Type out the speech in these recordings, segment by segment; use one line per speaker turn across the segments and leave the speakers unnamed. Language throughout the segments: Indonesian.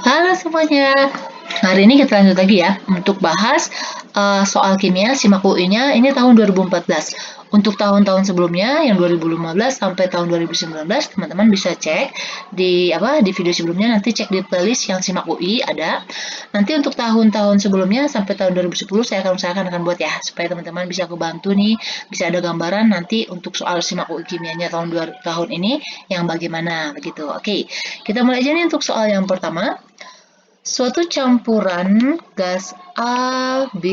Halo semuanya. Hari ini kita lanjut lagi ya untuk bahas soal kimia SIMAK UI-nya ini tahun 2014. Untuk tahun-tahun sebelumnya yang 2015 sampai tahun 2019 teman-teman bisa cek di video sebelumnya, nanti cek di playlist yang SIMAK UI ada. Nanti untuk tahun-tahun sebelumnya sampai tahun 2010 saya akan usahakan buat ya supaya teman-teman bisa kebantu nih, bisa ada gambaran nanti untuk soal SIMAK UI kimianya tahun ini yang bagaimana begitu. Oke, kita mulai aja nih untuk soal yang pertama. Suatu campuran gas A, B,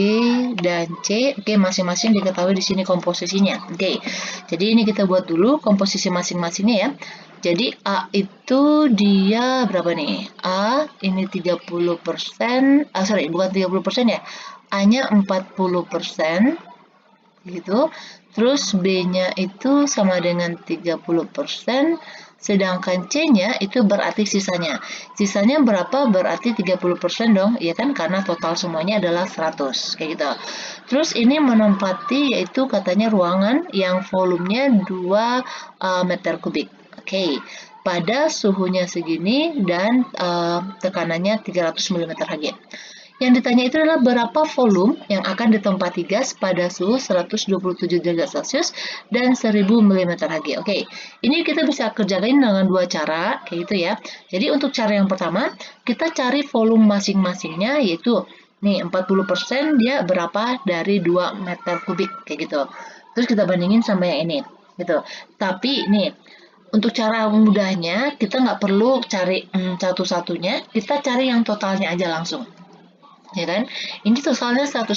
dan C, oke, masing-masing diketahui di sini komposisinya. Oke, jadi ini kita buat dulu komposisi masing-masingnya ya. Jadi A itu dia berapa nih? A ini 30%, bukan 30% ya. A-nya 40%, gitu. Terus B-nya itu sama dengan 30%, sedangkan C-nya itu berarti sisanya. Sisanya berapa? Berarti 30% dong, ya kan? Karena total semuanya adalah 100, kayak gitu. Terus ini menempati yaitu katanya ruangan yang volumenya 2 meter kubik. Oke. Pada suhunya segini dan tekanannya 300 mm Hg. Yang ditanya itu adalah berapa volume yang akan ditempati gas pada suhu 127 derajat Celcius dan 1000 mm Hg. Oke, ini kita bisa kerjakan dengan dua cara, kayak gitu ya. Jadi untuk cara yang pertama, kita cari volume masing-masingnya, yaitu nih 40% dia berapa dari 2 meter kubik, kayak gitu. Terus kita bandingin sama yang ini, gitu. Tapi nih, untuk cara mudahnya, kita nggak perlu cari satu-satunya, kita cari yang totalnya aja langsung. Ya kan? Ini totalnya 100%.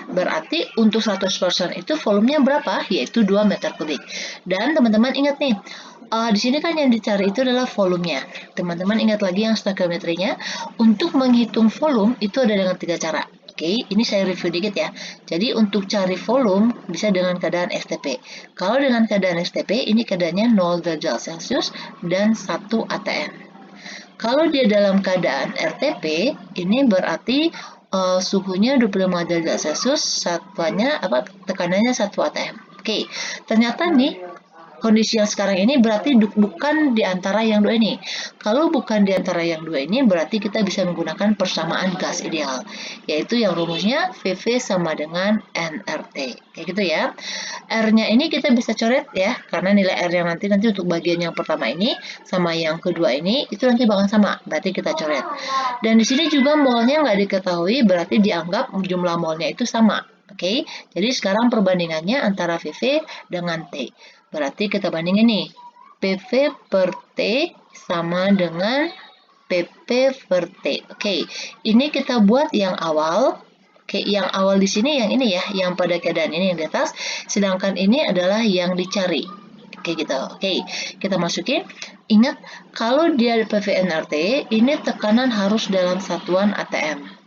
Berarti untuk 100% itu volumenya berapa? Yaitu 2 meter kubik. Dan teman-teman ingat nih, di sini kan yang dicari itu adalah volumenya. Teman-teman ingat lagi yang stoikiometrinya. Untuk menghitung volume itu ada dengan 3 cara. Oke, ini saya review dikit ya. Jadi untuk cari volume bisa dengan keadaan STP. Kalau dengan keadaan STP, ini keadaannya 0 derajat Celcius dan 1 atm. Kalau dia dalam keadaan RTP, ini berarti suhunya 25 derajat Celcius, tekanannya 1 atm. Oke, ternyata nih kondisi yang sekarang ini berarti bukan di antara yang dua ini. Kalau bukan di antara yang dua ini, berarti kita bisa menggunakan persamaan gas ideal, yaitu yang rumusnya VV sama dengan nRT. Kayak gitu ya. R-nya ini kita bisa coret ya, karena nilai R yang nanti untuk bagian yang pertama ini sama yang kedua ini itu nanti bakal sama, berarti kita coret. Dan di sini juga molnya nggak diketahui, berarti dianggap jumlah molnya itu sama. Oke, jadi sekarang perbandingannya antara VV dengan T. Berarti kita bandingin nih, PV per T sama dengan PP per T. Oke, ini kita buat yang awal. Oke, yang awal di sini yang ini ya, yang pada keadaan ini yang di atas, sedangkan ini adalah yang dicari. Oke gitu. Oke, kita masukin. Ingat, kalau dia PVNRT, ini tekanan harus dalam satuan atm.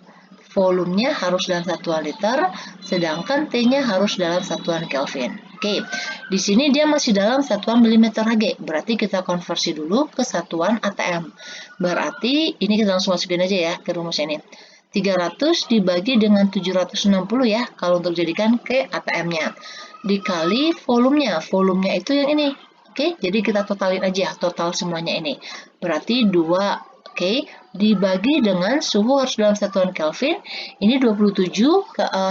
Volumenya harus dalam satuan liter, sedangkan T-nya harus dalam satuan Kelvin. Oke, di sini dia masih dalam satuan milimeter Hg, berarti kita konversi dulu ke satuan atm. Berarti ini kita langsung masukin aja ya ke rumus ini. 300 dibagi dengan 760 ya, kalau untuk jadikan ke atm-nya. Dikali volumenya, volumenya itu yang ini. Oke, jadi kita totalin aja, total semuanya ini. Berarti 2. Oke, dibagi dengan suhu harus dalam satuan Kelvin. Ini 27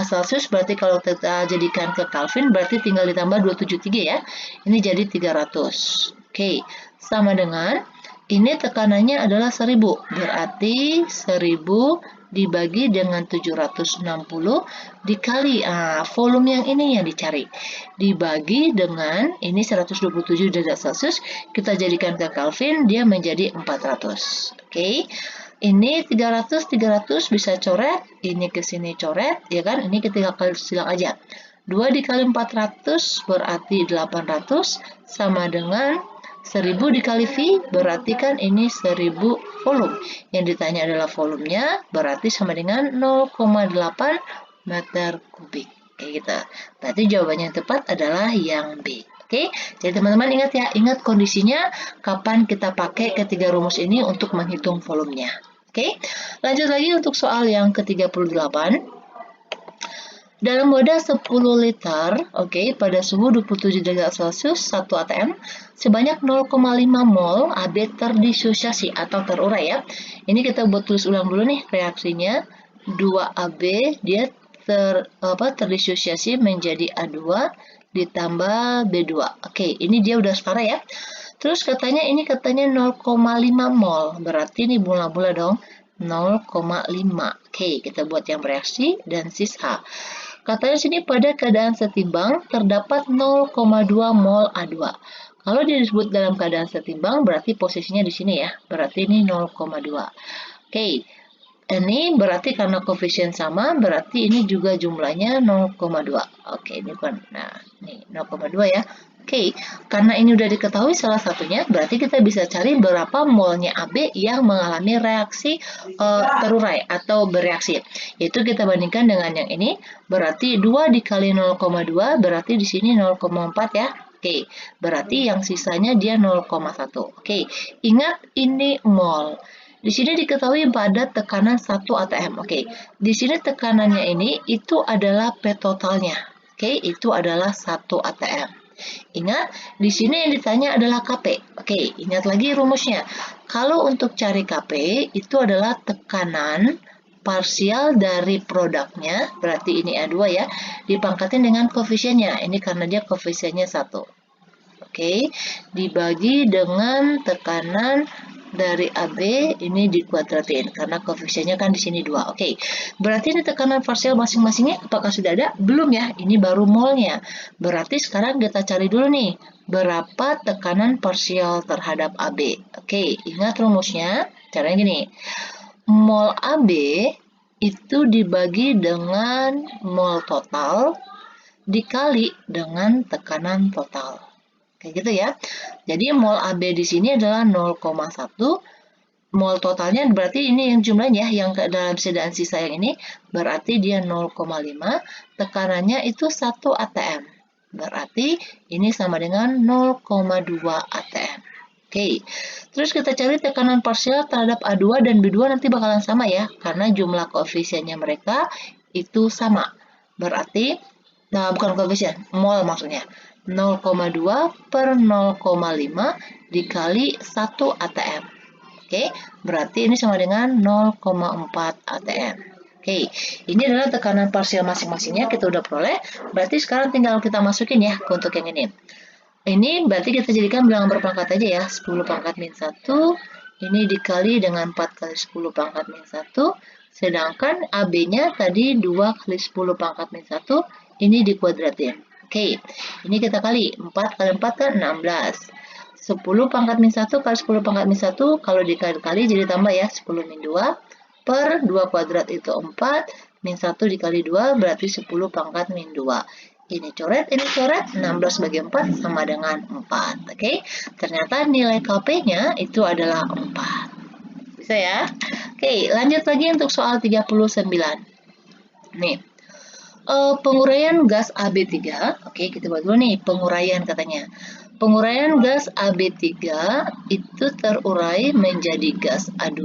Celcius, berarti kalau kita jadikan ke Kelvin, berarti tinggal ditambah 273 ya. Ini jadi 300. Oke, sama dengan, ini tekanannya adalah 1000. Berarti 1000 dibagi dengan 760 dikali volume yang ini yang dicari. Dibagi dengan ini 127 derajat Celcius, kita jadikan ke Kelvin, dia menjadi 400. Oke. Ini 300 bisa coret, ini ke sini coret, ya kan? Ini kita silang aja. 2 dikali 400 berarti 800 sama dengan 1000 dikali V, berarti kan ini 1000 volume. Yang ditanya adalah volumenya, berarti sama dengan 0,8 meter kubik. Kayak gitu. Berarti jawabannya yang tepat adalah yang B. Oke, jadi teman-teman ingat ya, ingat kondisinya kapan kita pakai ketiga rumus ini untuk menghitung volumenya. Oke, lanjut lagi untuk soal yang ke-38. Dalam wadah 10 liter, pada suhu 27 derajat Celcius, 1 atm, sebanyak 0,5 mol AB terdisosiasi atau terurai ya. Ini kita buat tulis ulang dulu nih reaksinya. 2AB dia terdisosiasi menjadi A2 ditambah B2. Ini dia udah setara ya. Terus katanya 0,5 mol, berarti ini mula-mula dong. 0,5. Kita buat yang bereaksi dan sis H. Katanya sini pada keadaan setimbang terdapat 0,2 mol A2. Kalau disebut dalam keadaan setimbang berarti posisinya di sini ya. Berarti ini 0,2. Ini berarti karena koefisien sama, berarti ini juga jumlahnya 0,2. Ini kan. Nah, ini 0,2 ya. Karena ini udah diketahui salah satunya, berarti kita bisa cari berapa molnya AB yang mengalami reaksi terurai atau bereaksi. Itu kita bandingkan dengan yang ini, berarti 2 dikali 0,2, berarti di sini 0,4 ya. Berarti yang sisanya dia 0,1. Ingat ini mol. Di sini diketahui pada tekanan 1 atm. Di sini tekanannya ini itu adalah P totalnya. Itu adalah 1 atm. Ingat, di sini yang ditanya adalah Kp. Ingat lagi rumusnya. Kalau untuk cari Kp, itu adalah tekanan parsial dari produknya, berarti ini A2 ya, dipangkatin dengan koefisiennya. Ini karena dia koefisiennya 1. Dibagi dengan tekanan dari AB ini dikuadratin karena koefisiennya kan di sini 2. Berarti ini tekanan parsial masing-masingnya apakah sudah ada? Belum ya, ini baru molnya. Berarti sekarang kita cari dulu nih berapa tekanan parsial terhadap AB. Ingat rumusnya, caranya gini. Mol AB itu dibagi dengan mol total dikali dengan tekanan total. Kayak gitu ya. Jadi mol AB di sini adalah 0,1. Mol totalnya berarti ini yang jumlahnya yang dalam sedaan sisa yang ini berarti dia 0,5. Tekanannya itu 1 atm. Berarti ini sama dengan 0,2 atm. Terus kita cari tekanan parsial terhadap A2 dan B2 nanti bakalan sama ya, karena jumlah koefisiennya mereka itu sama. Berarti, bukan koefisien, mol maksudnya. 0,2 per 0,5 dikali 1 atm. Berarti ini sama dengan 0,4 atm. Ini adalah tekanan parsial masing-masingnya kita udah peroleh. Berarti sekarang tinggal kita masukin ya untuk yang ini. Ini berarti kita jadikan bilangan berpangkat aja ya. 10 pangkat min 1. Ini dikali dengan 4 kali 10 pangkat min 1. Sedangkan AB-nya tadi 2 kali 10 pangkat min 1. Ini dikuadratin. Ini kita kali. 4 kali 4 kan 16. 10 pangkat min 1 kali 10 pangkat min 1. Kalau dikali-kali jadi tambah ya. 10 min 2 per 2 kuadrat itu 4. Min 1 dikali 2 berarti 10 pangkat min 2. Ini coret, 16 bagi 4 sama dengan 4. Ternyata nilai Kp-nya itu adalah 4. Bisa ya? Lanjut lagi untuk soal 39. Nih. Penguraian gas AB3. Kita buat dulu nih penguraian katanya. Penguraian gas AB3 itu terurai menjadi gas A2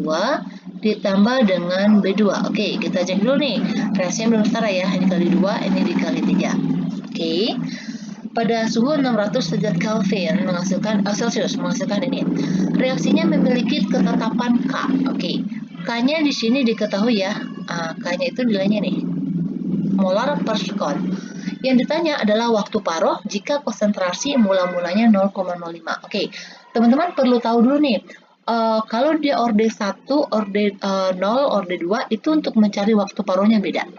ditambah dengan B2. Kita cek dulu nih. Reaksinya belum setara ya. Ini kali 2, ini dikali 3. Pada suhu 600 derajat Kelvin menghasilkan Celsius menghasilkan ini. Reaksinya memiliki ketetapan K. K-nya di sini diketahui ya. K-nya itu nilainya nih. Molar per sekon. Yang ditanya adalah waktu paruh jika konsentrasi mula-mulanya 0,05. Teman-teman perlu tahu dulu nih. Kalau dia orde 1, orde 0, orde 2 itu untuk mencari waktu paruhnya beda.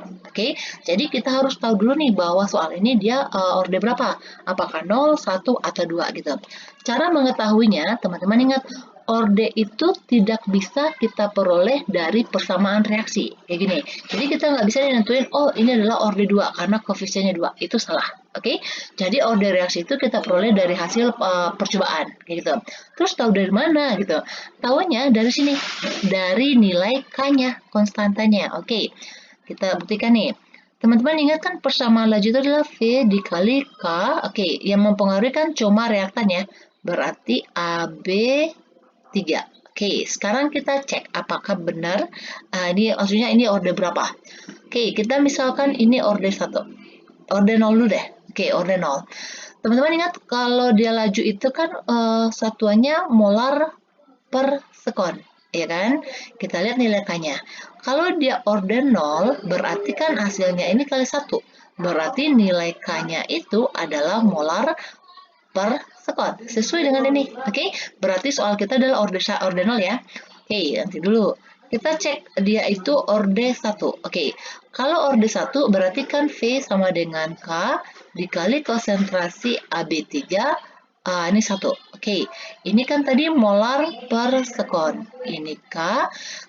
Jadi kita harus tahu dulu nih bahwa soal ini dia orde berapa? Apakah 0, 1, atau 2 gitu. Cara mengetahuinya, teman-teman ingat, orde itu tidak bisa kita peroleh dari persamaan reaksi. Kayak gini. Jadi kita nggak bisa nentuin, oh ini adalah orde 2 karena koefisiennya 2. Itu salah. Jadi orde reaksi itu kita peroleh dari hasil percobaan. Kayak gitu. Terus tahu dari mana gitu? Tahunya dari sini. Dari nilai K-nya, konstantanya. Kita buktikan nih. Teman-teman ingat kan persamaan laju itu adalah V dikali K. Yang mempengaruhi kan cuma reaktan ya. Berarti AB3. Sekarang kita cek apakah benar. Ini maksudnya ini orde berapa. Oke, kita misalkan ini orde 1. Orde 0 dulu deh. Oke, orde 0. Teman-teman ingat kalau dia laju itu kan satuannya molar per sekon, ya kan? Kita lihat nilai K-nya. Kalau dia orde 0, berarti kan hasilnya ini kali 1. Berarti nilai K-nya itu adalah molar per sekon. Sesuai dengan ini. Oke, berarti soal kita adalah orde 0 ya. Oke, nanti dulu. Kita cek dia itu orde 1. Oke, kalau orde 1 berarti kan V sama dengan K dikali konsentrasi AB3. Ini 1. Oke, ini kan tadi molar per sekon. Ini K.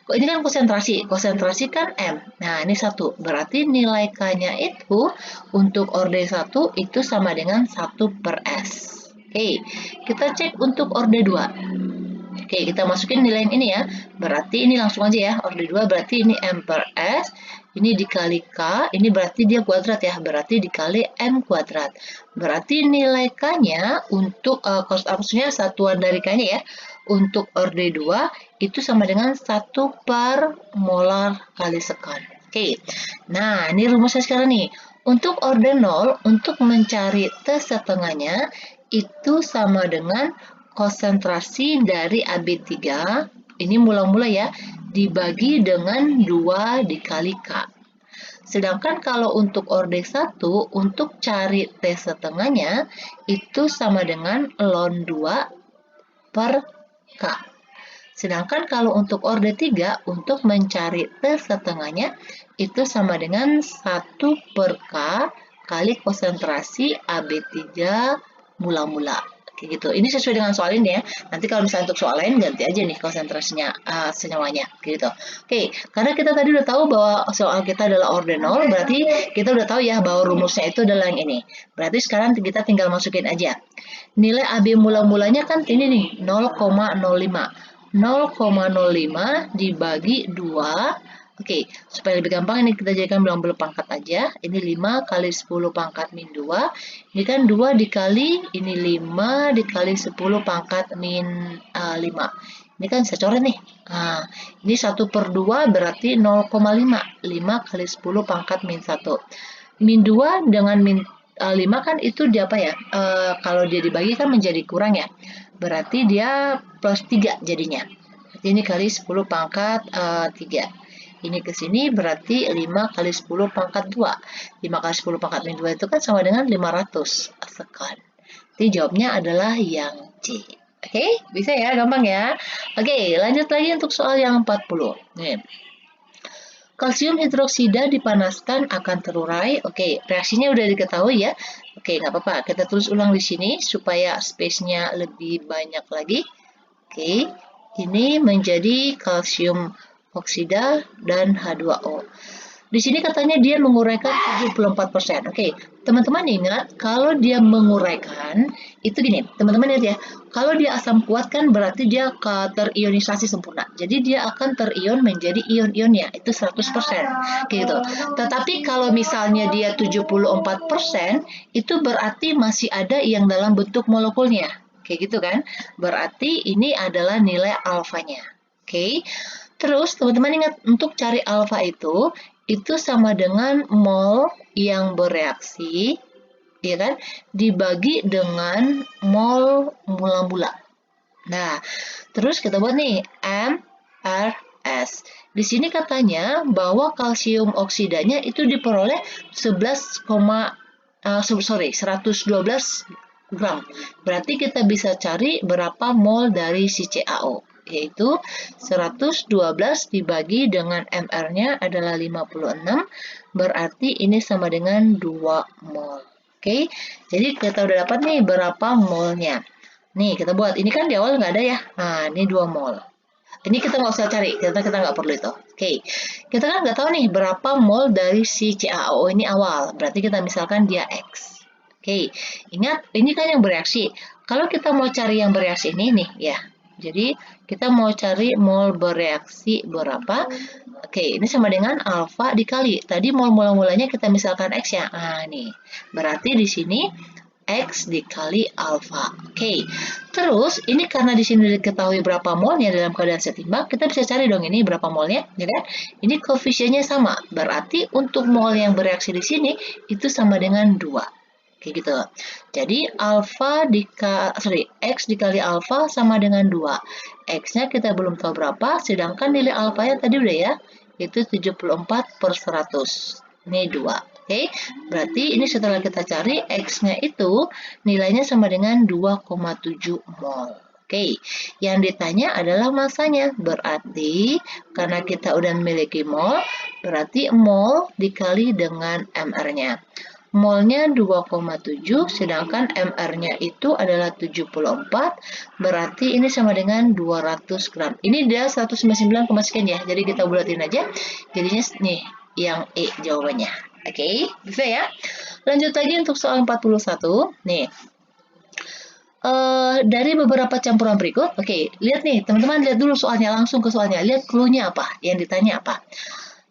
Ini kan konsentrasi. Konsentrasi kan M. Nah, ini 1. Berarti nilai K-nya itu untuk orde 1 itu sama dengan 1 per S. Oke, kita cek untuk orde 2. Oke, kita masukin nilai yang ini ya. Berarti ini langsung aja ya. Orde 2 berarti ini M per S. Ini dikali K. Ini berarti dia kuadrat ya. Berarti dikali M kuadrat. Berarti nilai K-nya untuk, maksudnya satuan dari K-nya ya. Untuk orde 2 itu sama dengan 1 per molar kali sekon. Oke, nah ini rumusnya sekarang nih. Untuk orde 0, untuk mencari T setengahnya, itu sama dengan konsentrasi dari AB3, ini mula-mula ya, dibagi dengan 2 dikali K. Sedangkan kalau untuk orde 1, untuk cari T setengahnya, itu sama dengan ln 2 per K. Sedangkan kalau untuk orde 3, untuk mencari T setengahnya, itu sama dengan 1 per K kali konsentrasi AB3 mula-mula. Kayak gitu. Ini sesuai dengan soal ini ya. Nanti kalau misalnya untuk soal lain, ganti aja nih konsentrasinya, senyawanya. Gitu. Oke, karena kita tadi udah tahu bahwa soal kita adalah orde 0, berarti kita udah tahu ya bahwa rumusnya itu adalah yang ini. Berarti sekarang kita tinggal masukin aja. Nilai AB mula-mulanya kan ini nih, 0,05. 0,05 dibagi 2. Oke, supaya lebih gampang ini kita jadikan bilang pangkat aja. Ini 5 kali 10 pangkat min 2. Ini kan 2 dikali, ini 5 dikali 10 pangkat min 5. Ini kan saya coret nih. Nah, ini 1 per 2 berarti 0,5. 5 kali 10 pangkat min 1. Min 2 dengan min 5 kan itu dia apa ya? Kalau dia dibagi kan menjadi kurang ya. Berarti dia plus 3 jadinya. Ini kali 10 pangkat 3. Ini ke sini berarti 5 kali 10 pangkat 2. 5 kali 10 pangkat min 2 itu kan sama dengan 500 sekon. Jadi jawabnya adalah yang C. Oke, bisa ya, gampang ya. Oke, lanjut lagi untuk soal yang 40. Nih. Kalsium hidroksida dipanaskan akan terurai. Oke, reaksinya udah diketahui ya. Oke, nggak apa-apa. Kita tulis ulang di sini supaya space-nya lebih banyak lagi. Oke, ini menjadi kalsium oksida dan H2O. Di sini katanya dia menguraikan 74%. Oke, teman-teman ingat kalau dia menguraikan itu gini, teman-teman lihat ya. Kalau dia asam kuat kan berarti dia terionisasi sempurna. Jadi dia akan terion menjadi ion-ionnya itu 100%. Gitu. Tetapi kalau misalnya dia 74%, itu berarti masih ada yang dalam bentuk molekulnya. Kayak gitu kan? Berarti ini adalah nilai alfanya. Oke. Terus teman-teman ingat untuk cari alfa itu sama dengan mol yang bereaksi, ya kan, dibagi dengan mol mula-mula. Nah, terus kita buat nih MRS. Di sini katanya bahwa kalsium oksidanya itu diperoleh 112 gram. Berarti kita bisa cari berapa mol dari si CaO, yaitu 112 dibagi dengan MR-nya adalah 56, berarti ini sama dengan 2 mol. Oke, jadi kita udah dapat nih berapa molnya. Nih, kita buat. Ini kan di awal nggak ada ya. Nah, ini 2 mol. Ini kita nggak usah cari, kita nggak perlu itu. Oke, kita kan nggak tahu nih berapa mol dari si CaO ini awal. Berarti kita misalkan dia X. Oke, ingat ini kan yang bereaksi. Kalau kita mau cari yang bereaksi ini nih ya. Jadi kita mau cari mol bereaksi berapa? Oke, ini sama dengan alfa dikali. Tadi mol mula-mulanya kita misalkan X ya. Nah, nih. Berarti di sini X dikali alfa. Oke. Terus ini karena di sini diketahui berapa molnya dalam keadaan setimbang, kita bisa cari dong ini berapa molnya, ya kan? Ini koefisiennya sama. Berarti untuk mol yang bereaksi di sini itu sama dengan 2. Kayak gitu. Jadi X dikali alfa sama dengan 2. X-nya kita belum tahu berapa, sedangkan nilai alfanya tadi udah ya, itu 74/100. Ini 2. Oke, berarti ini setelah kita cari X-nya itu nilainya sama dengan 2,7 mol. Oke, yang ditanya adalah masanya. Berarti karena kita udah memiliki mol, berarti mol dikali dengan MR-nya. Molnya 2,7, sedangkan MR-nya itu adalah 74, berarti ini sama dengan 200 gram. Ini dia 199, sekian ya, jadi kita bulatin aja. Jadinya nih, yang E jawabannya. Oke, bisa ya? Lanjut lagi untuk soal 41. Nih, dari beberapa campuran berikut. Oke, lihat nih, teman-teman lihat dulu soalnya, langsung ke soalnya. Lihat clue-nya apa, yang ditanya apa.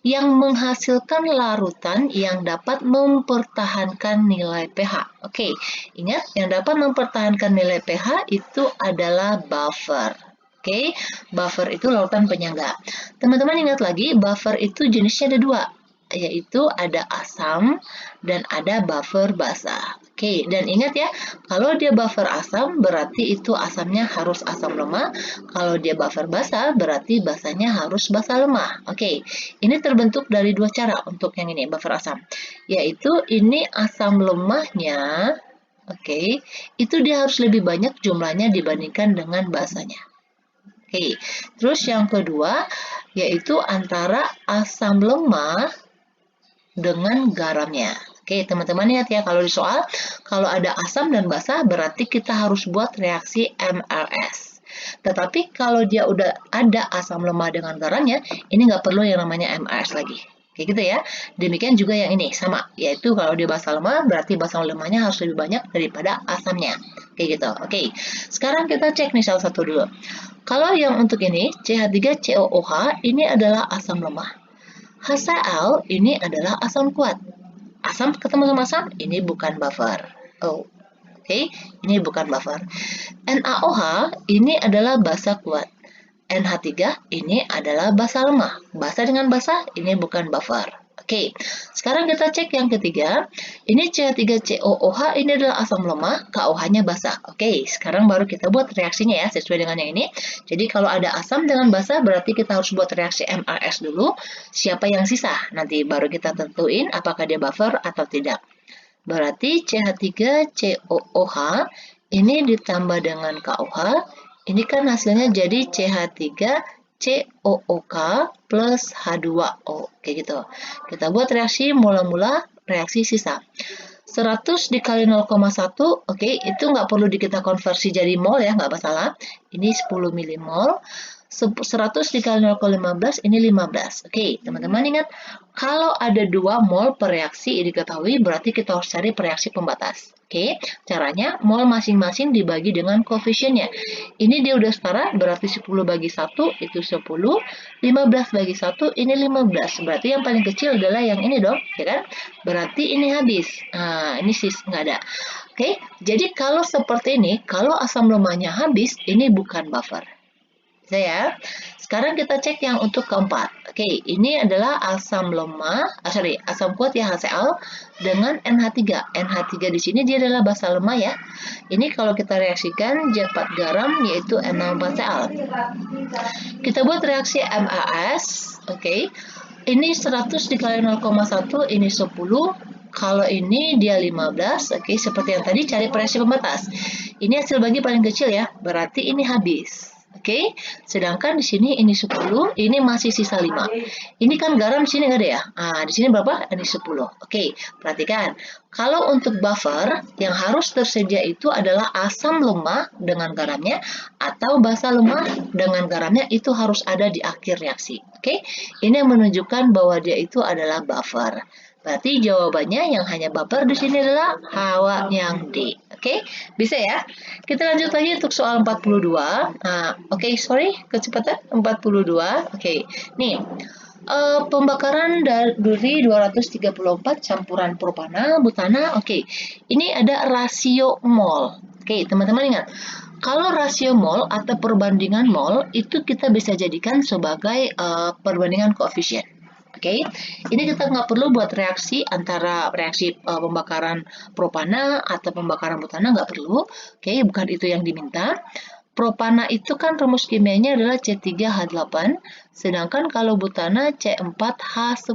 Yang menghasilkan larutan yang dapat mempertahankan nilai pH. Oke, ingat yang dapat mempertahankan nilai pH itu adalah buffer. Oke, buffer itu larutan penyangga. Teman-teman ingat lagi, buffer itu jenisnya ada 2, yaitu ada asam dan ada buffer basah. Oke, dan ingat ya, kalau dia buffer asam berarti itu asamnya harus asam lemah. Kalau dia buffer basah berarti basahnya harus basah lemah. Oke, ini terbentuk dari 2 cara untuk yang ini buffer asam, yaitu ini asam lemahnya. Oke, itu dia harus lebih banyak jumlahnya dibandingkan dengan basahnya. Oke, terus yang kedua yaitu antara asam lemah dengan garamnya. Oke, teman-teman lihat ya, kalau di soal, kalau ada asam dan basah, berarti kita harus buat reaksi MRS. Tetapi kalau dia udah ada asam lemah dengan garamnya, ini nggak perlu yang namanya MRS lagi. Kayak gitu ya. Demikian juga yang ini, sama. Yaitu kalau dia basah lemah, berarti basah lemahnya harus lebih banyak daripada asamnya. Kayak gitu. Oke, sekarang kita cek nih salah satu dulu. Kalau yang untuk ini, CH3COOH, ini adalah asam lemah. HCl ini adalah asam kuat. Asam ketemu sama asam, ini bukan buffer. Oh, oke, ini bukan buffer. NaOH ini adalah basa kuat. NH3 ini adalah basa lemah. Basa dengan basa, ini bukan buffer. Oke, sekarang kita cek yang ketiga. Ini CH3COOH ini adalah asam lemah, KOH-nya basah. Oke, sekarang baru kita buat reaksinya ya, sesuai dengan yang ini. Jadi kalau ada asam dengan basah, berarti kita harus buat reaksi MRS dulu. Siapa yang sisa? Nanti baru kita tentuin apakah dia buffer atau tidak. Berarti CH3COOH ini ditambah dengan KOH, ini kan hasilnya jadi CH3COOK plus H2O. Kayak gitu. Kita buat reaksi mula-mula reaksi sisa. 100 dikali 0,1, oke, itu nggak perlu kita konversi jadi mol ya, nggak masalah. Ini 10 milimol. 100 dikali 0,15, ini 15. Oke, teman-teman ingat, kalau ada 2 mol per reaksi diketahui, berarti kita harus cari reaksi pembatas. Oke, caranya mol masing-masing dibagi dengan koefisiennya. Ini dia udah setara, berarti 10 bagi 1 itu 10, 15 bagi 1 ini 15. Berarti yang paling kecil adalah yang ini dong, ya kan? Berarti ini habis. Nah, ini nggak ada. Oke, jadi kalau seperti ini, kalau asam lemahnya habis, ini bukan buffer. Bisa ya. Sekarang kita cek yang untuk keempat. Oke, ini adalah asam lemah, asam kuat ya HCl dengan NH3. NH3 di sini dia adalah basa lemah ya. Ini kalau kita reaksikan J4 garam yaitu N64Cl. Kita buat reaksi MAS. Oke. Ini 100 dikali 0,1, ini 10. Kalau ini dia 15, oke, seperti yang tadi cari reaksi pembatas. Ini hasil bagi paling kecil ya, berarti ini habis. Oke, sedangkan di sini ini 10, ini masih sisa 5. Ini kan garam di sini nggak ada ya? Nah, di sini berapa? Ini 10. Oke, perhatikan. Kalau untuk buffer, yang harus tersedia itu adalah asam lemah dengan garamnya atau basa lemah dengan garamnya, itu harus ada di akhir reaksi. Oke, ini menunjukkan bahwa dia itu adalah buffer. Berarti jawabannya yang hanya buffer di sini adalah Hawa yang D. Oke, bisa ya? Kita lanjut lagi untuk soal 42. Nah, oke, sorry, kecepatan 42. Oke, nih. Pembakaran dari 234 campuran propana, butana. Oke, ini ada rasio mol. Oke, teman-teman ingat, kalau rasio mol atau perbandingan mol itu kita bisa jadikan sebagai perbandingan koefisien. Oke, ini kita nggak perlu buat reaksi antara reaksi pembakaran propana atau pembakaran butana, nggak perlu. Oke, bukan itu yang diminta. Propana itu kan rumus kimianya adalah C3H8, sedangkan kalau butana C4H10,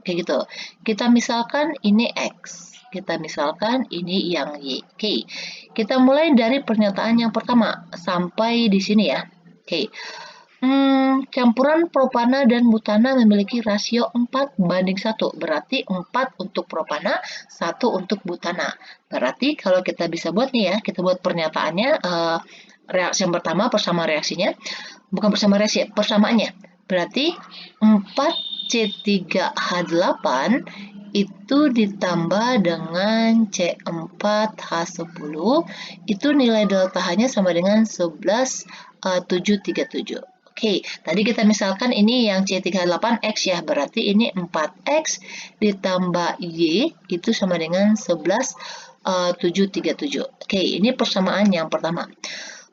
kayak gitu. Kita misalkan ini X, kita misalkan ini yang Y. Oke, kita mulai dari pernyataan yang pertama sampai di sini ya. Oke, campuran propana dan butana memiliki rasio 4:1, berarti 4 untuk propana, 1 untuk butana. Berarti kalau kita bisa buat nih ya, kita buat pernyataannya, reaksi yang pertama persamaan reaksinya, bukan persamaan reaksi, persamaannya. Berarti 4C3H8 itu ditambah dengan C4H10, itu nilai delta H-nya sama dengan 11,737. Oke, tadi kita misalkan ini yang C3H8X ya, berarti ini 4X ditambah Y itu sama dengan 11,737. Oke, ini persamaan yang pertama.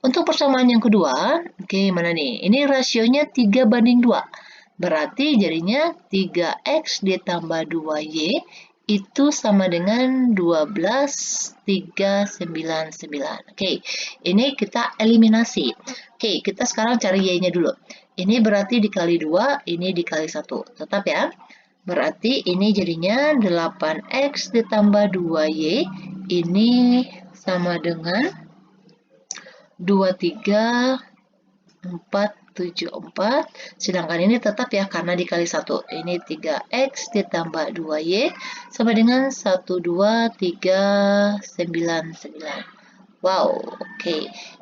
Untuk persamaan yang kedua, oke, mana nih? Ini rasionya 3:2. Berarti jadinya 3X ditambah 2Y itu sama dengan 12,399. Oke, ini kita eliminasi. Oke, kita sekarang cari Y-nya dulu. Ini berarti dikali 2, ini dikali 1. Tetap ya. Berarti ini jadinya 8X ditambah 2Y, ini sama dengan 23,474, sedangkan ini tetap ya karena dikali 1. Ini 3X ditambah 2Y sama dengan 12,399. Wow, oke.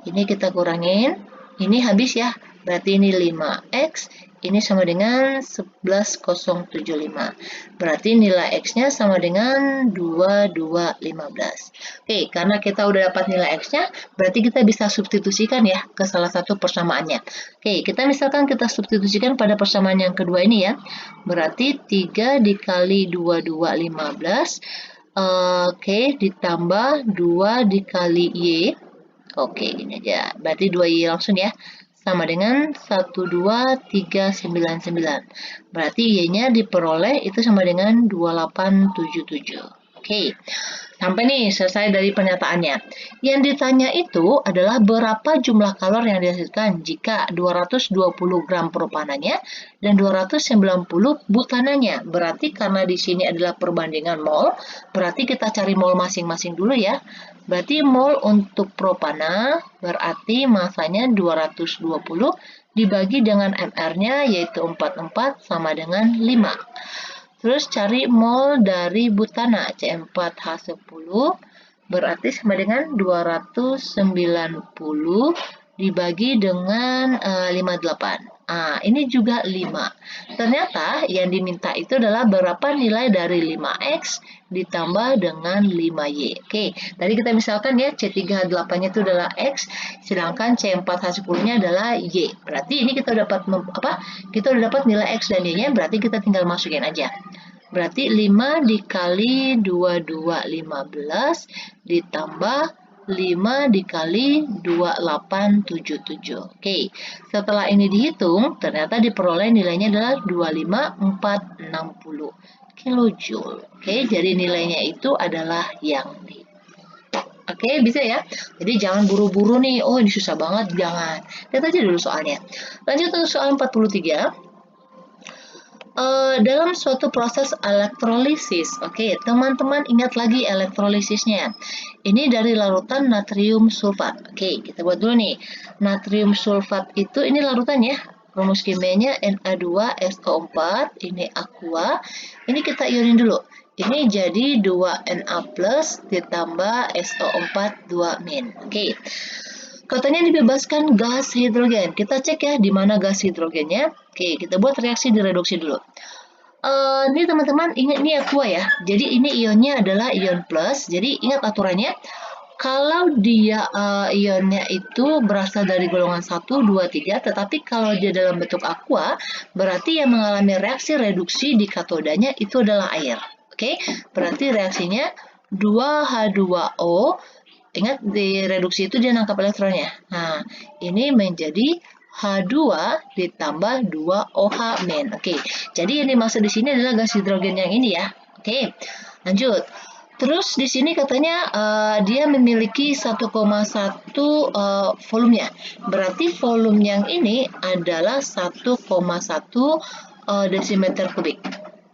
Ini kita kurangin. Ini habis ya. Berarti ini 5X. Ini sama dengan 11,075. Berarti nilai X-nya sama dengan 2215. Oke, karena kita udah dapat nilai X-nya, berarti kita bisa substitusikan ya ke salah satu persamaannya. Oke, kita misalkan kita substitusikan pada persamaan yang kedua ini ya. Berarti 3 dikali 2215. Oke, ditambah 2 dikali Y. Oke, gini aja. Berarti 2Y langsung ya. Sama dengan 12,399. Berarti Y-nya diperoleh itu sama dengan 2877. Oke, sampai nih selesai dari pernyataannya. Yang ditanya itu adalah berapa jumlah kalor yang dihasilkan jika 220 gram propananya dan 290 butananya. Berarti karena di sini adalah perbandingan mol, berarti kita cari mol masing-masing dulu ya. Berarti mol untuk propana berarti masanya 220 dibagi dengan MR-nya yaitu 44 sama dengan 5. Terus cari mol dari butana C4H10 berarti sama dengan 290 dibagi dengan 58. Ini juga 5. Ternyata yang diminta itu adalah berapa nilai dari 5X ditambah dengan 5Y. Oke, tadi kita misalkan ya C3H8-nya itu adalah X, sedangkan C4H10-nya adalah Y. Berarti ini kita dapat kita udah dapat nilai X dan Y-nya, berarti kita tinggal masukin aja. Berarti 5 dikali 2215 ditambah 5 dikali 2877. Oke, setelah ini dihitung, ternyata diperoleh nilainya adalah 25460 kilojoule. Oke, jadi nilainya itu adalah yang D. Oke, bisa ya. Jadi jangan buru-buru nih, oh ini susah banget, jangan. Lihat aja dulu soalnya. Lanjut untuk soal 43. Dalam suatu proses elektrolisis, oke, teman-teman ingat lagi elektrolisisnya. Ini dari larutan natrium sulfat. Oke, kita buat dulu nih. Natrium sulfat itu ini larutan ya. Rumus kimianya Na2SO4, ini aqua. Ini kita ionin dulu. Ini jadi 2Na plus ditambah SO4 2-. Oke. Katanya dibebaskan gas hidrogen. Kita cek ya di mana gas hidrogennya. Oke, kita buat reaksi direduksi dulu. Ini teman-teman ingat ini aqua ya. Jadi ini ionnya adalah ion plus. Jadi ingat aturannya. Kalau dia ionnya itu berasal dari golongan 1, 2, 3, tetapi kalau dia dalam bentuk aqua, berarti yang mengalami reaksi reduksi di katodanya itu adalah air. Oke, berarti reaksinya 2H2O. Ingat di reduksi itu dia nangkap elektronnya. Nah, ini menjadi H2 ditambah 2OH min. Oke, jadi yang dimaksud di sini adalah gas hidrogen yang ini ya. Oke, lanjut. Terus di sini katanya dia memiliki 1,1 volumenya. Berarti volume yang ini adalah 1,1 desimeter kubik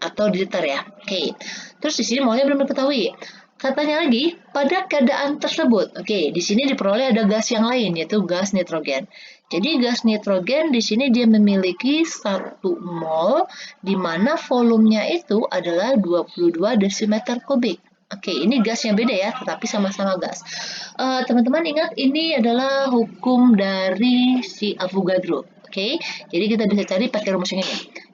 atau liter ya. Oke. Terus di sini molnya belum diketahui. Katanya lagi pada keadaan tersebut. Oke, di sini diperoleh ada gas yang lain yaitu gas nitrogen. Jadi gas nitrogen di sini dia memiliki 1 mol di mana volumenya itu adalah 22 desimeter kubik. Oke, ini gas yang beda ya, tetapi sama-sama gas. Teman-teman ingat ini adalah hukum dari si Avogadro. Oke, jadi kita bisa cari pakai rumus ini.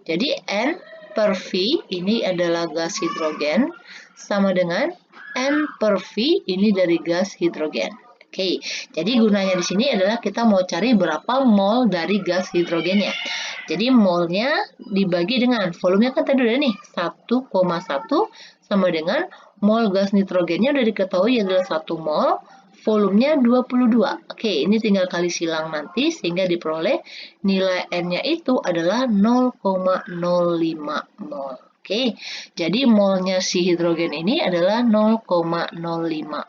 Jadi N per V ini adalah gas hidrogen sama dengan N per V ini dari gas hidrogen. Oke, jadi gunanya di sini adalah kita mau cari berapa mol dari gas hidrogennya. Jadi molnya dibagi dengan volumenya kan tadi udah nih 1,1 sama dengan mol gas nitrogennya udah diketahui adalah 1 mol, volumenya 22. Oke, ini tinggal kali silang nanti sehingga diperoleh nilai N-nya itu adalah 0,05 mol. Oke, jadi molnya si hidrogen ini adalah 0,05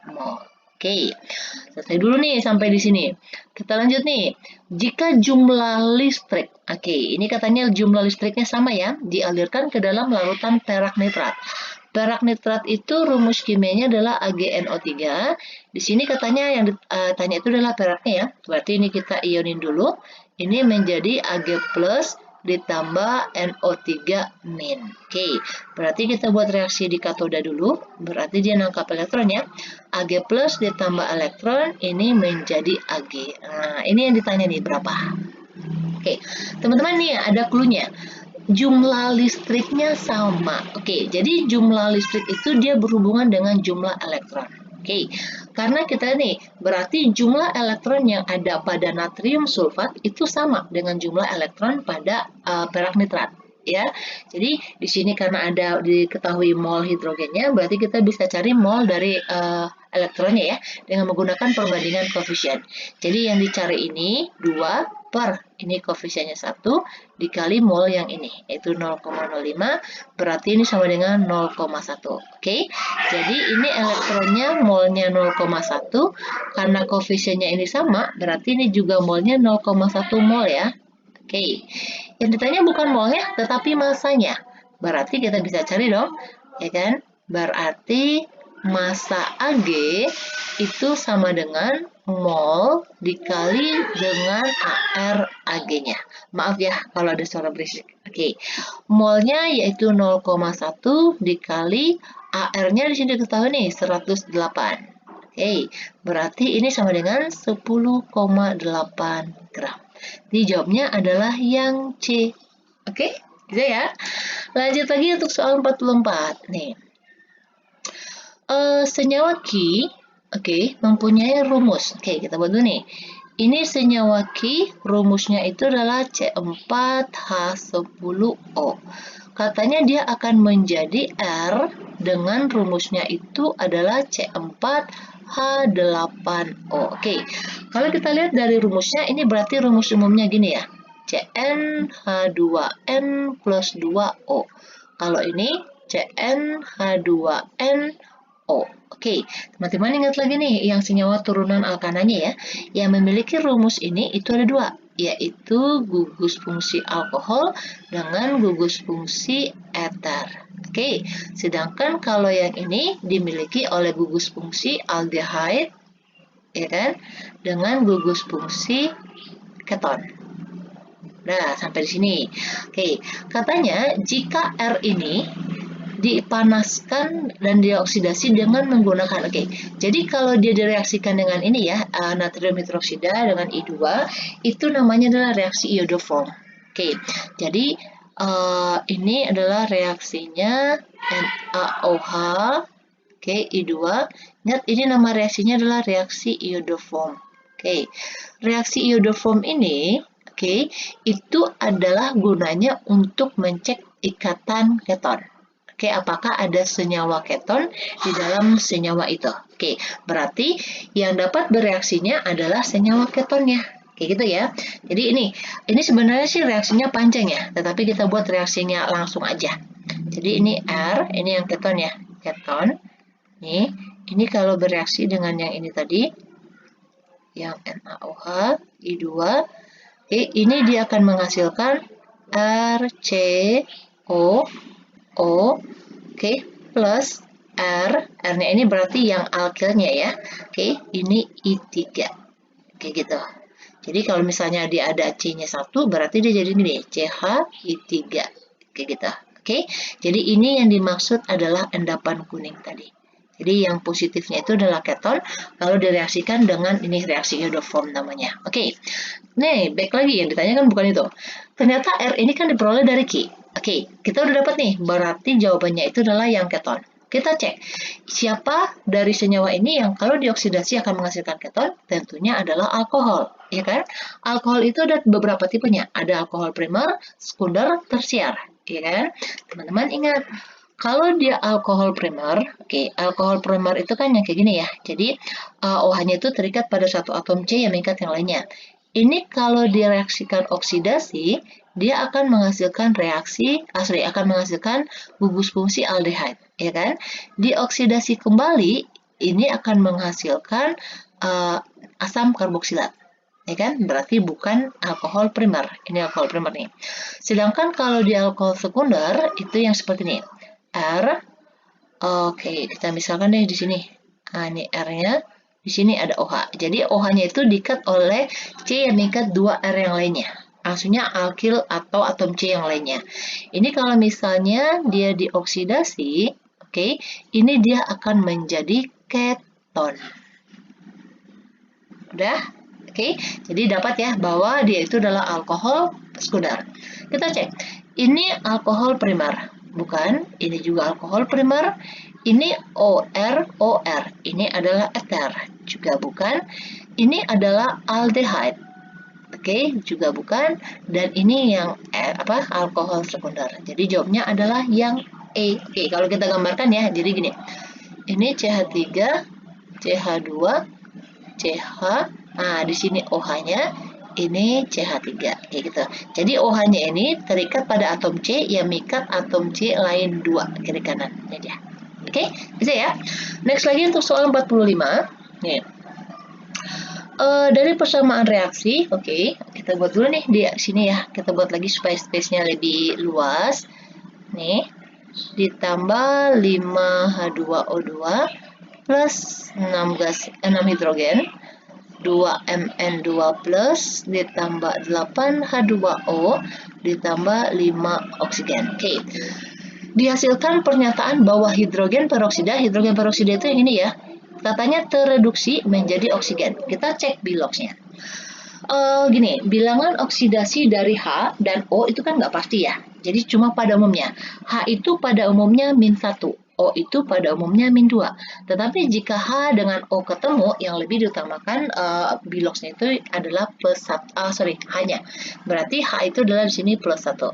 mol. Oke, selesai dulu nih sampai di sini. Kita lanjut nih. Jika jumlah listrik, oke, ini katanya jumlah listriknya sama ya, dialirkan ke dalam larutan perak nitrat. Perak nitrat itu rumus kimianya adalah AgNO3. Di sini katanya yang ditanya itu adalah peraknya ya. Berarti ini kita ionin dulu. Ini menjadi Ag plus ditambah NO3 min. Oke, berarti kita buat reaksi di katoda dulu. Berarti dia nangkap elektron ya. Ag plus ditambah elektron ini menjadi Ag. Nah, ini yang ditanya nih berapa. Oke, teman-teman nih ada clue-nya. Jumlah listriknya sama. Oke, jadi jumlah listrik itu dia berhubungan dengan jumlah elektron. Oke, karena kita nih berarti jumlah elektron yang ada pada natrium sulfat itu sama dengan jumlah elektron pada perak nitrat. Ya, jadi di sini karena ada diketahui mol hidrogennya, berarti kita bisa cari mol dari elektronnya ya dengan menggunakan perbandingan koefisien. Jadi yang dicari ini 2 per ini koefisiennya 1 dikali mol yang ini yaitu 0,05 berarti ini sama dengan 0,1. Oke, jadi ini elektronnya molnya 0,1 karena koefisiennya ini sama berarti ini juga molnya 0,1 mol ya. Oke, yang ditanya bukan molnya tetapi masanya. Berarti kita bisa cari dong, ya kan? Berarti massa Ag itu sama dengan mol dikali dengan AR Ag-nya. Maaf ya kalau ada suara berisik. Oke, molnya yaitu 0,1 dikali AR-nya di sini ketahui nih 108. Oke, berarti ini sama dengan 10,8 gram. Jadi jawabnya adalah yang C. Oke, bisa ya. Lanjut lagi untuk soal 44. Nih. Senyawa Ki, mempunyai rumus. Oke, kita buat dulu nih. Ini senyawa Ki, rumusnya itu adalah C4H10O. Katanya dia akan menjadi R dengan rumusnya itu adalah C4H8O. Oke, kalau kita lihat dari rumusnya, ini berarti rumus umumnya gini ya. CnH2n plus 2O. Kalau ini CnH2nO. Oke, teman-teman ingat lagi nih yang senyawa turunan alkananya ya. Yang memiliki rumus ini itu ada 2, yaitu gugus fungsi alkohol dengan gugus fungsi eter. Oke, sedangkan kalau yang ini dimiliki oleh gugus fungsi aldehyde, ya kan, dengan gugus fungsi keton. Nah, sampai di sini. Oke, katanya jika R ini dipanaskan dan dioksidasi dengan menggunakan, jadi kalau dia direaksikan dengan ini ya, natrium hidroksida dengan I2, itu namanya adalah reaksi iodoform. Oke, jadi ini adalah reaksinya NaOH Oke, I2. Ingat, ini nama reaksinya adalah reaksi iodoform. Oke, reaksi iodoform ini, oke, itu adalah gunanya untuk mencek ikatan keton. Oke, apakah ada senyawa keton di dalam senyawa itu? Oke, berarti yang dapat bereaksinya adalah senyawa ketonnya. Kayak gitu ya. Jadi ini sebenarnya sih reaksinya panjang ya, tetapi kita buat reaksinya langsung aja. Jadi ini R, ini yang keton ya, keton. Ini kalau bereaksi dengan yang ini tadi, yang NaOH, I2, ini dia akan menghasilkan RCO, oke, plus R-nya ini berarti yang alkilnya ya. Oke, ini I3. Kayak gitu. Jadi kalau misalnya dia ada C-nya 1, berarti dia jadi gini, CH-I3. Kayak gitu. Oke, jadi ini yang dimaksud adalah endapan kuning tadi. Jadi yang positifnya itu adalah keton, kalau direaksikan dengan ini reaksi iodoform namanya. Oke, nih back lagi yang ditanyakan bukan itu. Ternyata R ini kan diperoleh dari Ki. Oke, kita udah dapat nih, berarti jawabannya itu adalah yang keton. Kita cek, siapa dari senyawa ini yang kalau dioksidasi akan menghasilkan keton? Tentunya adalah alkohol, ya kan? Alkohol itu ada beberapa tipenya, ada alkohol primer, sekunder, tersier, ya kan? Teman-teman ingat, kalau dia alkohol primer, oke, alkohol primer itu kan yang kayak gini ya. Jadi OH-nya itu terikat pada satu atom C yang mengikat yang lainnya. Ini kalau direaksikan oksidasi, dia akan menghasilkan akan menghasilkan gugus fungsi aldehyde, ya kan? Dioksidasi kembali, ini akan menghasilkan asam karboksilat, ya kan? Berarti bukan alkohol primer. Ini alkohol primer nih. Sedangkan kalau di alkohol sekunder itu yang seperti ini. R, oke, kita misalkan deh di sini. Nah, ini R-nya. Di sini ada OH. Jadi OH-nya itu diikat oleh C yang mengikat 2 R yang lainnya. Maksudnya alkil atau atom C yang lainnya. Ini kalau misalnya dia dioksidasi, oke, ini dia akan menjadi keton. Udah? Oke, jadi dapat ya bahwa dia itu adalah alkohol sekunder. Kita cek. Ini alkohol primer. Bukan, ini juga alkohol primer. Ini OR. Ini adalah ether. Juga bukan. Ini adalah aldehyde. Oke, juga bukan. Dan ini yang alkohol sekunder. Jadi jawabnya adalah yang E. Oke, kalau kita gambarkan ya, jadi gini. Ini CH3, CH2, CH. Nah, di sini OH-nya, ini CH3, kayak gitu. Jadi OH-nya ini terikat pada atom C yang mengikat atom C lain 2 kiri kanan. Ini dia. Oke, bisa ya. Next lagi untuk soal 45. Nih. Dari persamaan reaksi, oke, kita buat dulu nih di sini ya. Kita buat lagi supaya space-nya lebih luas. Nih, ditambah 5H2O2 plus 6 hidrogen, 2Mn2 plus ditambah 8H2O ditambah 5 oksigen. Oke. Dihasilkan pernyataan bahwa hidrogen peroksida itu yang ini ya. Katanya tereduksi menjadi oksigen. Kita cek biloxnya. Gini, bilangan oksidasi dari H dan O itu kan nggak pasti ya. Jadi cuma pada umumnya. H itu pada umumnya -1. O itu pada umumnya -2. Tetapi jika H dengan O ketemu, yang lebih diutamakan biloxnya itu adalah H-nya. Berarti H itu adalah di sini +1.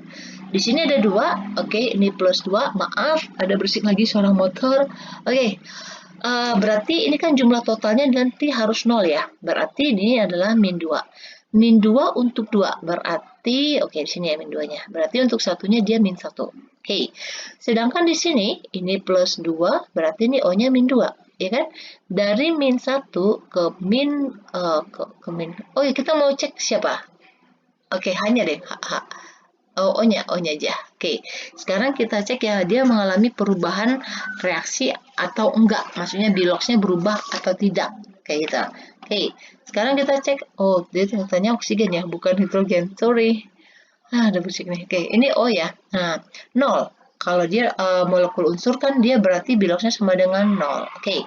Di sini ada 2, oke, ini +2, maaf, ada berisik lagi suara motor. Oke, berarti ini kan jumlah totalnya nanti harus 0 ya. Berarti ini adalah -2. -2 untuk 2, berarti, oke, di sini ya -2-nya. Berarti untuk satunya dia -1. Oke, sedangkan di sini, ini +2, berarti ini O-nya -2. Ya kan? Dari -1 ke oh ya, kita mau cek siapa? Oke, hanya deh, O-nya aja. Oke, sekarang kita cek ya, dia mengalami perubahan reaksi atau enggak. Maksudnya biloxnya berubah atau tidak. Kayak gitu. Oke, sekarang kita cek. Oh, dia ternyata oksigen ya, bukan hidrogen. Sorry. Ada berisik nih. Oke, ini O ya. Nah, 0. Kalau dia molekul unsur kan dia berarti biloxnya sama dengan 0. Oke.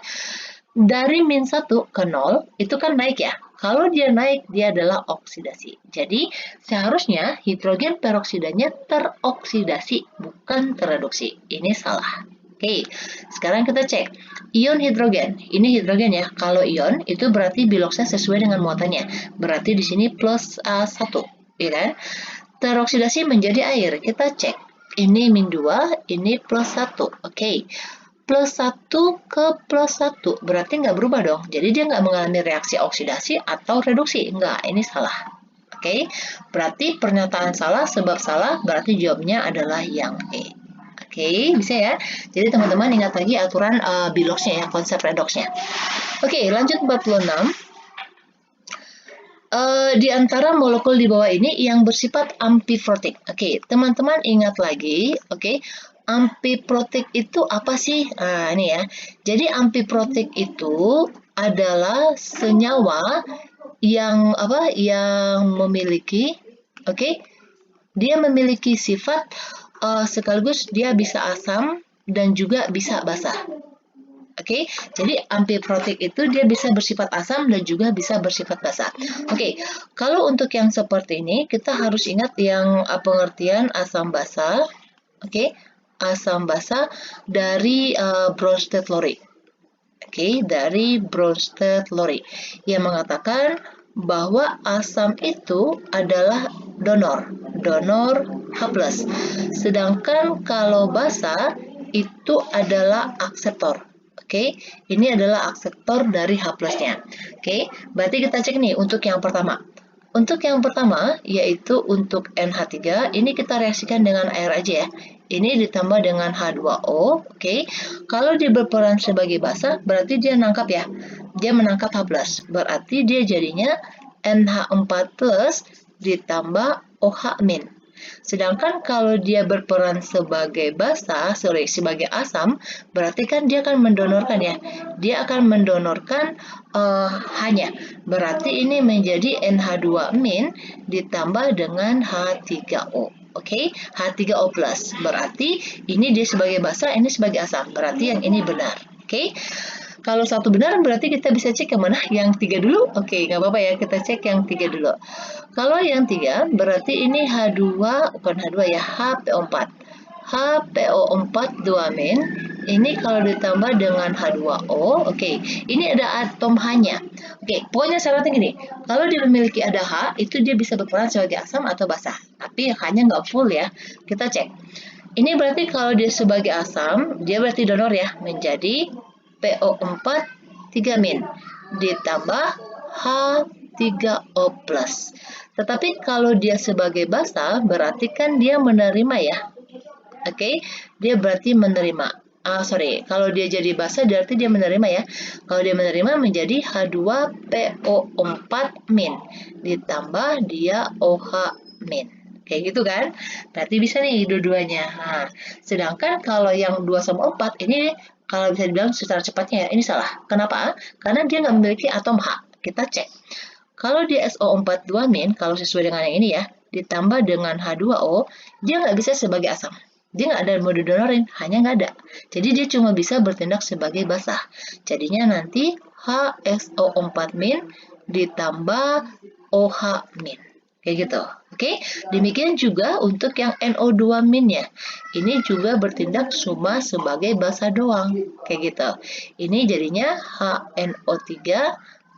Dari -1 ke 0 itu kan naik ya. Kalau dia naik, dia adalah oksidasi. Jadi, seharusnya hidrogen peroksidanya teroksidasi, bukan tereduksi. Ini salah. Oke, sekarang kita cek ion hidrogen. Ini hidrogen ya. Kalau ion itu berarti biloxnya sesuai dengan muatannya. Berarti di sini plus A1, ya kan? Teroksidasi menjadi air. Kita cek. Ini min 2, ini plus 1. Oke. Plus 1 ke plus 1 berarti nggak berubah dong. Jadi dia nggak mengalami reaksi oksidasi atau reduksi. Nggak, ini salah. Oke, berarti pernyataan salah, sebab salah, berarti jawabnya adalah yang E. Oke, bisa ya. Jadi teman-teman ingat lagi aturan biloxnya ya, konsep redoxnya. Oke, lanjut 46. Di antara molekul di bawah ini yang bersifat amfiprotik. Oke, teman-teman ingat lagi, oke, amfiprotik itu apa sih? Nah, ini ya. Jadi amfiprotik itu adalah senyawa yang apa? Yang memiliki, oke, dia memiliki sifat sekaligus dia bisa asam dan juga bisa basa. Oke, jadi amfiprotik itu dia bisa bersifat asam dan juga bisa bersifat basa. Oke, kalau untuk yang seperti ini kita harus ingat yang pengertian asam basa. Oke, asam basa dari Bronsted Lowry. Oke, dari Bronsted Lowry yang mengatakan bahwa asam itu adalah donor H+. Sedangkan kalau basa itu adalah akseptor. Oke, ini adalah akseptor dari H+-nya. Oke, berarti kita cek nih untuk yang pertama. Untuk yang pertama, yaitu untuk NH3, ini kita reaksikan dengan air aja ya. Ini ditambah dengan H2O, oke. Kalau dia berperan sebagai basa, berarti dia nangkap ya. Dia menangkap H+. Berarti dia jadinya NH4+ ditambah OH-. Sedangkan kalau dia berperan sebagai basa, sebagai asam, berarti kan dia akan mendonorkan ya. Dia akan mendonorkan H-nya. Berarti ini menjadi NH2- ditambah dengan H3O. Oke, H3O+. Berarti ini dia sebagai basa, ini sebagai asam. Berarti yang ini benar. Oke. Kalau satu benar, berarti kita bisa cek yang mana? Yang 3 dulu? Oke, nggak apa-apa ya, kita cek yang 3 dulu. Kalau yang 3, berarti ini H2, bukan H2 ya, HPO4. HPO4 2-. Ini kalau ditambah dengan H2O, oke, ini ada atom H-nya. Oke, pokoknya syaratnya gini, kalau dia memiliki ada H, itu dia bisa berperan sebagai asam atau basa. Tapi H-nya nggak full ya, kita cek. Ini berarti kalau dia sebagai asam, dia berarti donor ya, menjadi PO4 3- ditambah H3O+. Tetapi kalau dia sebagai basa, berarti kan dia menerima ya. Oke, dia berarti menerima. Kalau dia jadi basa berarti dia menerima ya. Kalau dia menerima menjadi H2PO4- ditambah dia OH-. Kayak gitu kan? Berarti bisa nih dua-duanya. Nah, sedangkan kalau yang 2 sama 4 ini kalau bisa dibilang secara cepatnya ya, ini salah. Kenapa? Karena dia nggak memiliki atom H. Kita cek. Kalau dia SO4 2-, kalau sesuai dengan yang ini ya, ditambah dengan H2O, dia nggak bisa sebagai asam. Dia nggak ada mode donorin, hanya nggak ada. Jadi dia cuma bisa bertindak sebagai basa. Jadinya nanti HSO4- ditambah OH-. Kayak gitu. Oke, demikian juga untuk yang NO2- ya. Ini juga bertindak cuma sebagai basa doang. Kayak gitu. Ini jadinya HNO3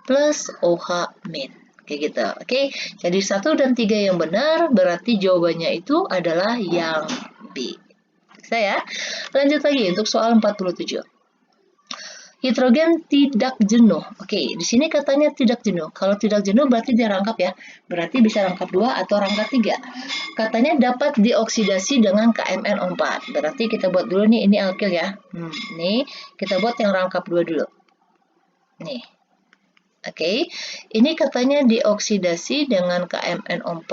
plus OH-. Kayak gitu. Oke, jadi 1 dan 3 yang benar, berarti jawabannya itu adalah yang B. Saya lanjut lagi untuk soal 47. Hidrogen tidak jenuh. Oke, di sini katanya tidak jenuh. Kalau tidak jenuh berarti dia rangkap ya. Berarti bisa rangkap 2 atau rangkap 3. Katanya dapat dioksidasi dengan KMnO4. Berarti kita buat dulu nih, ini alkil ya. Nih, kita buat yang rangkap 2 dulu. Nih. Oke, ini katanya dioksidasi dengan KMnO4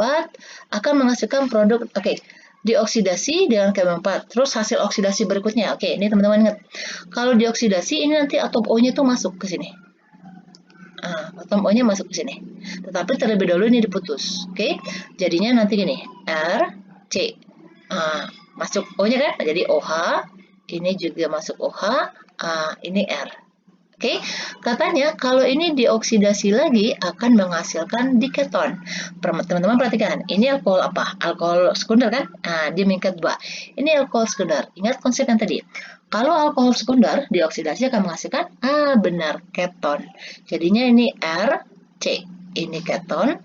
akan menghasilkan produk. Oke, dioksidasi dengan KM4. Terus hasil oksidasi berikutnya. Oke, ini teman-teman ingat. Kalau dioksidasi ini nanti atom O-nya tuh masuk ke sini. Atom O-nya masuk ke sini. Tetapi terlebih dahulu ini diputus. Oke, jadinya nanti gini. R, C. Masuk O-nya kan? Jadi OH. Ini juga masuk OH. Ini R. Oke, katanya kalau ini dioksidasi lagi akan menghasilkan diketon. Teman-teman perhatikan, ini alkohol apa? Alkohol sekunder kan? Nah, dia mengikat 2. Ini alkohol sekunder. Ingat konsep yang tadi. Kalau alkohol sekunder dioksidasi akan menghasilkan, benar, keton. Jadinya ini R, C. Ini keton,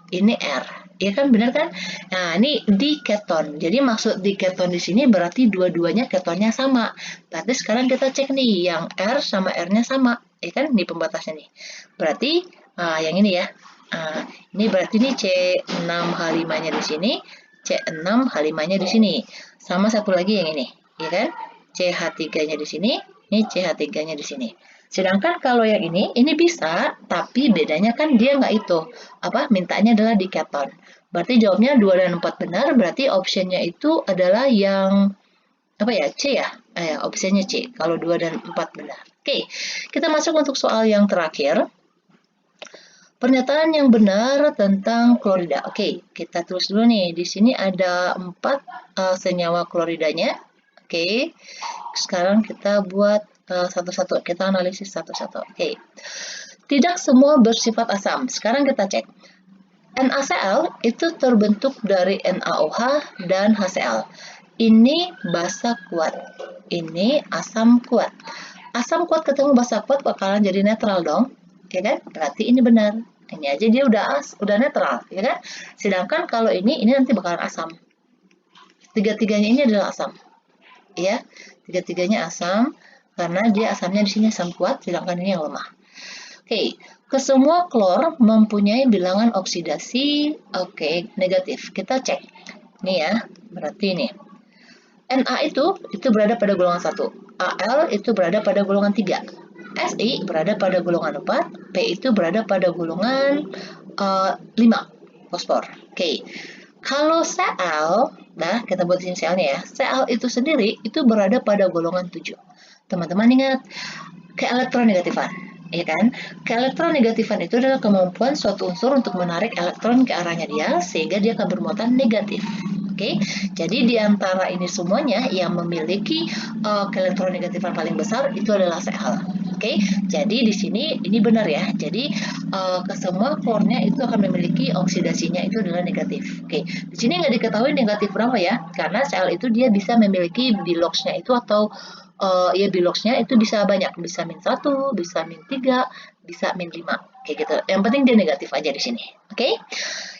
ini R. Iya kan, benar kan? Nah, ini diketon. Jadi maksud diketon di sini berarti dua-duanya ketonnya sama. Berarti sekarang kita cek nih, yang R sama R-nya sama. Iya kan, di pembatasnya nih. Berarti yang ini ya. Ini berarti ini C6H5-nya di sini, C6H5-nya di sini. Sama satu lagi yang ini, iya kan? CH3-nya di sini, ini CH3-nya di sini. Sedangkan kalau yang ini bisa, tapi bedanya kan dia nggak itu. Mintanya adalah diketon. Berarti jawabnya 2 dan 4 benar, berarti optionnya itu adalah yang C ya? Optionnya C, kalau 2 dan 4 benar. Oke, kita masuk untuk soal yang terakhir. Pernyataan yang benar tentang klorida. Oke, kita tulis dulu nih. Di sini ada 4 senyawa kloridanya. Oke, sekarang kita buat satu-satu. Kita analisis satu-satu. Oke, tidak semua bersifat asam. Sekarang kita cek. NaCl itu terbentuk dari NaOH dan HCl. Ini basa kuat. Ini asam kuat. Asam kuat ketemu basa kuat bakalan jadi netral dong. Ya kan? Berarti ini benar. Ini aja dia udah netral, ya kan? Sedangkan kalau ini nanti bakalan asam. Tiga-tiganya ini adalah asam. Ya, tiga-tiganya asam karena dia asamnya di sini asam kuat, sedangkan ini yang lemah. Oke, kesemua klor mempunyai bilangan oksidasi negatif. Kita cek. Nih ya, berarti ini. Na itu berada pada golongan 1. Al itu berada pada golongan 3. Si berada pada golongan 4. P itu berada pada golongan 5. Fosfor. Oke. Kalau Cl, kita buat sini Cl-nya ya. Cl itu sendiri itu berada pada golongan 7. Teman-teman ingat, keelektronegatifan. Ya kan? Keelektronegatifan itu adalah kemampuan suatu unsur untuk menarik elektron ke arahnya dia sehingga dia akan bermuatan negatif. Oke, jadi di antara ini semuanya yang memiliki keelektronegatifan paling besar itu adalah Cl. Oke, jadi di sini ini benar ya. Jadi kesemua klornya itu akan memiliki oksidasinya itu adalah negatif. Oke, di sini nggak diketahui negatif berapa ya, karena Cl itu dia bisa memiliki biloxnya itu atau biloxnya itu bisa banyak, bisa -1, bisa -3, bisa -5, kayak gitu. Yang penting dia negatif aja di sini. Oke?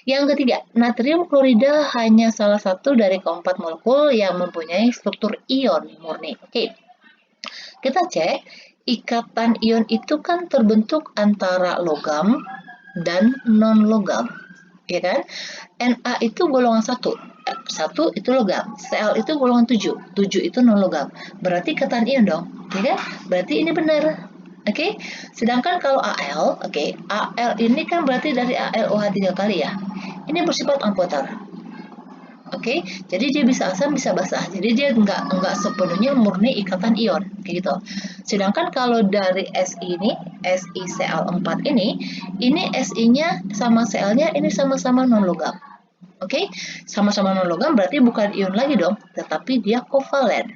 Yang ketiga, natrium klorida hanya salah satu dari keempat molekul yang mempunyai struktur ion murni. Oke. Kita cek, ikatan ion itu kan terbentuk antara logam dan non-logam. Ya kan? Na itu golongan 1 itu logam, Cl itu golongan 7 itu non logam, berarti ikatan ion dong, ya kan? Berarti ini benar. Oke, sedangkan kalau Al, Al ini kan berarti dari AlOH 3 kali ya, ini bersifat amputer. Oke, jadi dia bisa asam bisa basah, jadi dia nggak sepenuhnya murni ikatan ion kayak gitu. Sedangkan kalau dari Si ini, SiCl4 ini Si-nya sama Cl-nya ini sama-sama non logam. Oke, sama-sama non logam berarti bukan ion lagi dong, tetapi dia kovalen.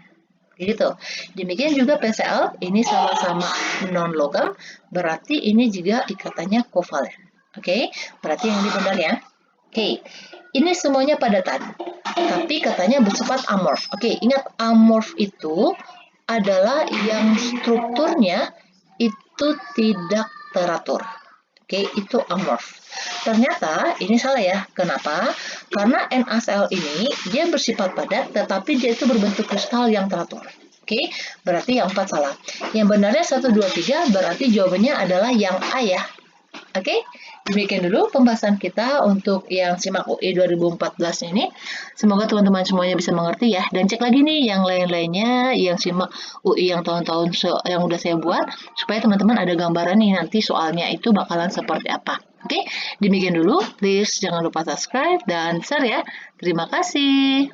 Gitu. Demikian juga PCl ini sama-sama non logam, berarti ini juga ikatannya kovalen. Oke, berarti yang ini benar ya. Oke, ini semuanya padatan, tapi katanya bersifat amorf. Oke, ingat amorf itu adalah yang strukturnya itu tidak teratur. Oke, itu amorf. Ternyata ini salah ya. Kenapa? Karena NaCl ini dia bersifat padat, tetapi dia itu berbentuk kristal yang teratur. Oke, berarti yang 4 salah. Yang benarnya 1, 2, 3, berarti jawabannya adalah yang A ya. Oke, demikian dulu pembahasan kita untuk yang SIMAK UI 2014 ini. Semoga teman-teman semuanya bisa mengerti ya. Dan cek lagi nih yang lain-lainnya, yang SIMAK UI yang tahun-tahun yang udah saya buat, supaya teman-teman ada gambaran nih nanti soalnya itu bakalan seperti apa. Oke, demikian dulu. Please jangan lupa subscribe dan share ya. Terima kasih.